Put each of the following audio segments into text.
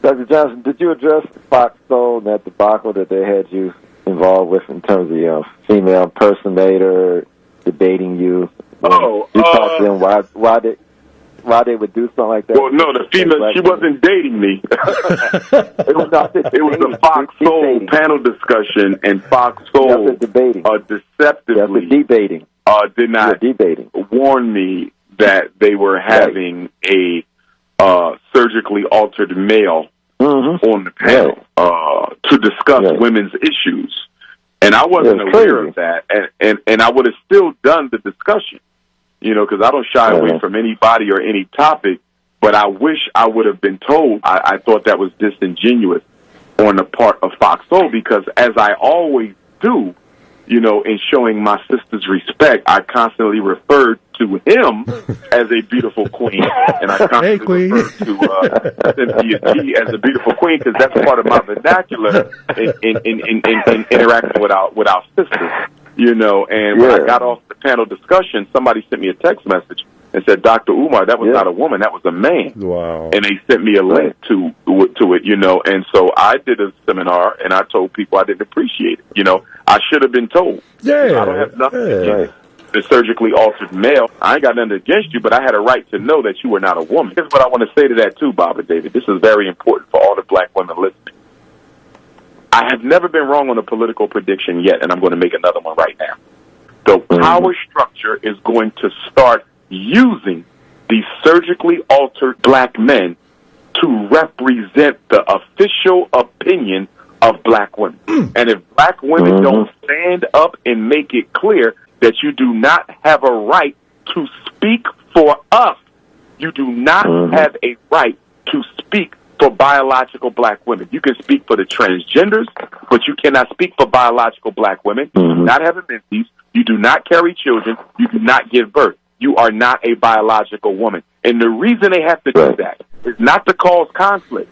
Dr. Johnson, did you address Fox Soul and that debacle that they had you involved with in terms of the female impersonator debating you? Oh, you talked to them why they would do something like that? Well, no, the female, she wasn't dating me. It was a Fox Soul panel discussion, and Fox Soul deceptively did not warn me that they were having a surgically altered male on the panel to discuss women's issues. And I wasn't aware of that, and I would have still done the discussion, because I don't shy away from anybody or any topic, but I wish I would have been told. I thought that was disingenuous on the part of Fox Soul, because as I always do, in showing my sister's respect, I constantly referred to him as a beautiful queen, and I constantly referred to Cynthia G as a beautiful queen, because that's part of my vernacular in interacting with our sisters, And when I got off the panel discussion, somebody sent me a text message and said, Dr. Umar, that was not a woman, that was a man. Wow. And they sent me a link to it, and so I did a seminar, and I told people I didn't appreciate it. I should have been told. I don't have nothing against the surgically altered male. I ain't got nothing against you, but I had a right to know that you were not a woman. Here's what I want to say to that too, Bob and David. This is very important for all the black women listening. I have never been wrong on a political prediction yet, and I'm going to make another one right now. The power structure is going to start using these surgically altered black men to represent the official opinion of black women. And if black women don't stand up and make it clear that you do not have a right to speak for us, you do not have a right to speak for biological black women. You can speak for the transgenders, but you cannot speak for biological black women. You do not have a menses. You do not carry children. You do not give birth. You are not a biological woman. And the reason they have to do that is not to cause conflict.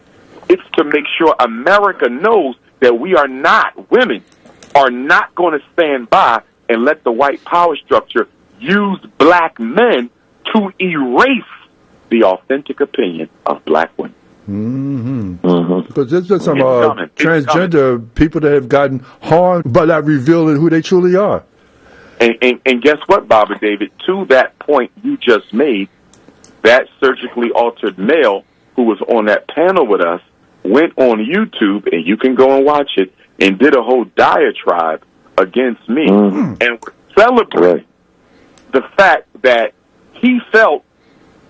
It's to make sure America knows that women are not going to stand by and let the white power structure use black men to erase the authentic opinion of black women. Because there's been some transgender people that have gotten harmed by not revealing who they truly are. And guess what, Bob and David? To that point you just made, that surgically altered male who was on that panel with us went on YouTube, and you can go and watch it, and did a whole diatribe against me and celebrated the fact that he felt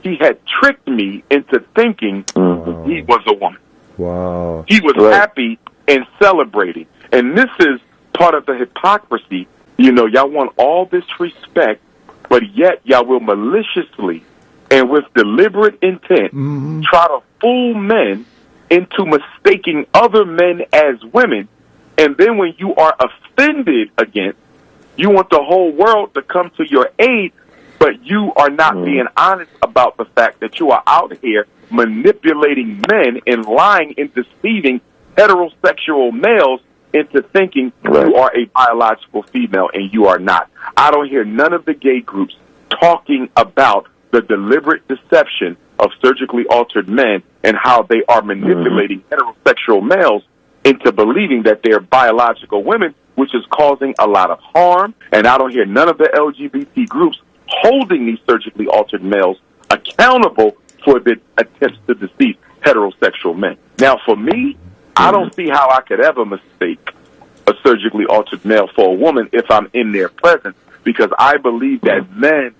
he had tricked me into thinking he was a woman. Wow. He was happy and celebrating. And this is part of the hypocrisy. Y'all want all this respect, but yet y'all will maliciously and with deliberate intent try to fool men into mistaking other men as women. And then when you are offended against, you want the whole world to come to your aid, but you are not being honest about the fact that you are out here manipulating men and lying and deceiving heterosexual males into thinking you are a biological female, and you are not. I don't hear none of the gay groups talking about the deliberate deception of surgically altered men and how they are manipulating heterosexual males into believing that they're biological women, which is causing a lot of harm. And I don't hear none of the LGBT groups holding these surgically altered males accountable for the attempts to deceive heterosexual men. Now, for me, I don't see how I could ever mistake a surgically altered male for a woman if I'm in their presence, because I believe that men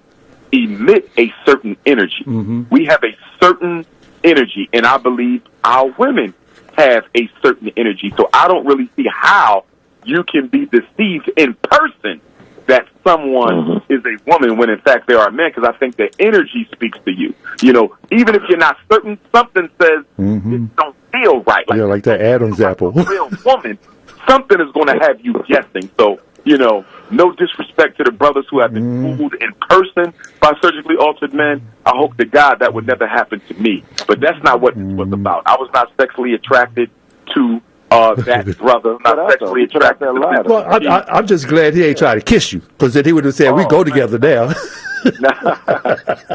emit a certain energy. We have a certain energy, and I believe our women have a certain energy. So I don't really see how you can be deceived in person that someone is a woman when in fact they are a man, because I think the energy speaks to you. Even if you're not certain, something says it don't feel right. Like that Adam's apple. A real woman, something is going to have you guessing. So, no disrespect to the brothers who have been fooled in person by surgically altered men. I hope to God that would never happen to me. But that's not what this was about. I was not sexually attracted to that brother. Not sexually attracted to that. Well, I'm just glad he ain't trying to kiss you, because then he would have said, we go together now.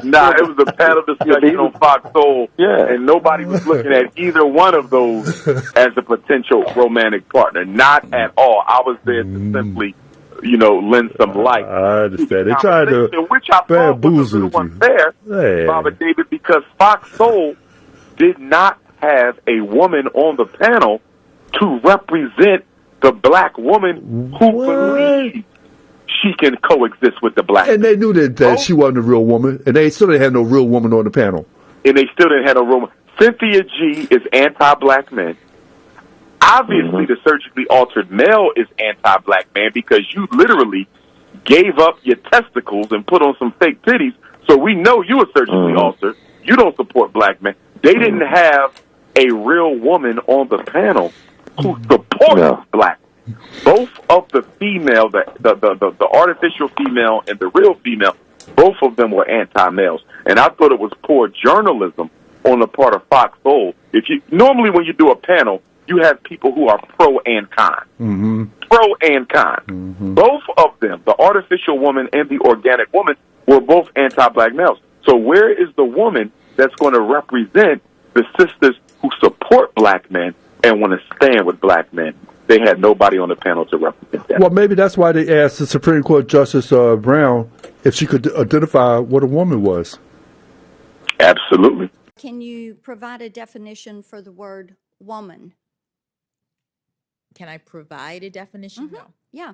Nah, it was a panel discussion on Fox Soul, and nobody was looking at either one of those as a potential romantic partner. Not at all. I was there to simply, lend some light. I understand. They tried to which I thought was a little unfair, Robert David, because Fox Soul did not have a woman on the panel to represent the black woman who believes she can coexist with the black. And they knew that she wasn't a real woman, and they still didn't have no real woman on the panel. And they still didn't have no real woman. Cynthia G is anti-black men. Obviously, the surgically altered male is anti-black man because you literally gave up your testicles and put on some fake titties, so we know you are surgically altered. You don't support black men. They didn't have a real woman on the panel who supports black. Both of the female, the artificial female and the real female, both of them were anti-males. And I thought it was poor journalism on the part of Fox Soul. Normally when you do a panel, you have people who are pro and con. Pro and con. Both of them, the artificial woman and the organic woman, were both anti-black males. So where is the woman that's going to represent the sisters who support black men and want to stand with black men? They had nobody on the panel to represent that. Well, maybe that's why they asked the Supreme Court Justice Brown if she could identify what a woman was. Absolutely. Can you provide a definition for the word woman? Can I provide a definition? No. Yeah.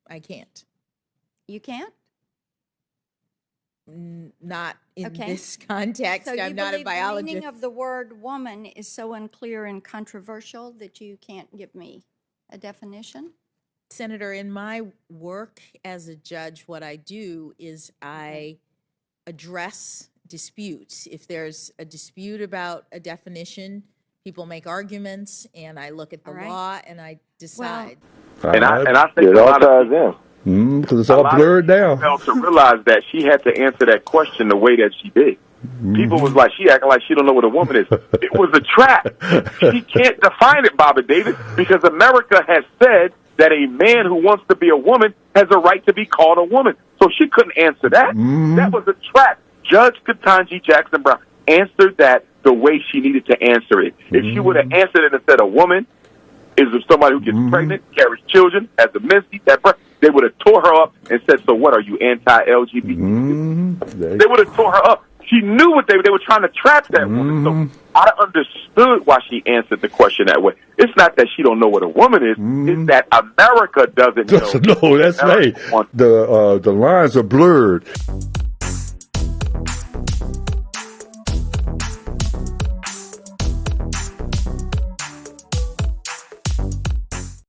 I can't. You can't? Not in this context. So I'm not a biologist. The meaning of the word woman is so unclear and controversial that you can't give me a definition? Senator, in my work as a judge, what I do is I address disputes. If there's a dispute about a definition, people make arguments, and I look at the law and I decide. And I think it all ties in. Because it's all blurred now. Failed to realize that she had to answer that question the way that she did. People was like, she acting like she don't know what a woman is. It was a trap. She can't define it, Bobby David, because America has said that a man who wants to be a woman has a right to be called a woman. So she couldn't answer that. That was a trap. Judge Ketanji Jackson Brown answered that the way she needed to answer it. If she would have answered it and said a woman is somebody who gets pregnant, carries children, has a menses, they would have tore her up and said, so what, are you anti-LGBT? They would have tore her up. She knew what they were trying to trap that woman. So I understood why she answered the question that way. It's not that she don't know what a woman is. It's that America doesn't know. No, that's right. The lines are blurred.